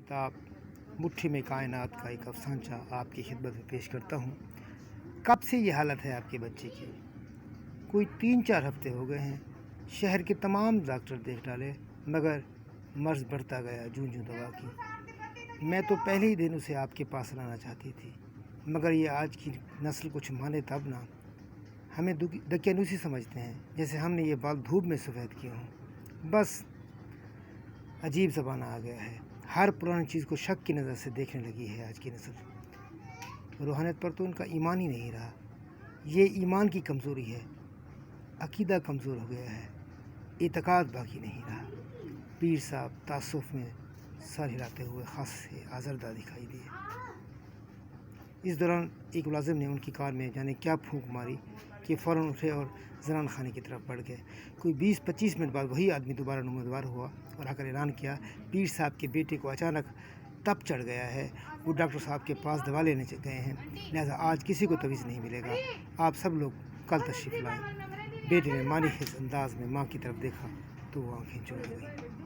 किताब मुट्ठी में कायनात का एक अफसानचा आपकी खिदमत में पेश करता हूँ। कब से ये हालत है आपके बच्चे की? कोई 3-4 हफ्ते हो गए हैं। शहर के तमाम डॉक्टर देख डाले मगर मर्ज़ बढ़ता गया जूं-जूं दवा की। मैं तो पहले ही दिन उसे आपके पास लाना चाहती थी मगर ये आज की नस्ल कुछ माने तब ना। हमें दकियानूसी समझते हैं, जैसे हमने ये बाल धूप में सफ़ेद किए हों। बस अजीब ज़माना आ गया है। हर पुरानी चीज़ को शक की नज़र से देखने लगी है आज की नस्ल। रूहानियत पर तो उनका ईमान ही नहीं रहा। ये ईमान की कमज़ोरी है। अकीदा कमज़ोर हो गया है, एतकाद बाकी नहीं रहा। पीर साहब तासुफ़ में सर हिलाते हुए ख़ास से आज़रदा दिखाई दिए। इस दौरान एक मुलाजिम ने उनकी कार में जाने क्या फूंक मारी कि फ़ौरन उठे और ज़नान खाने की तरफ बढ़ गए। कोई 20-25 मिनट बाद वही आदमी दोबारा नुमारदार हुआ और आकर ऐलान किया, पीर साहब के बेटे को अचानक तप चढ़ गया है, वो डॉक्टर साहब के पास दवा लेने गए हैं, लिहाजा आज किसी को तवीज़ नहीं मिलेगा। आप सब लोग कल तशरीफ़ लाएँ। बेटे ने मानी अंदाज में माँ की तरफ देखा तो वो आँखें चौड़ गईं।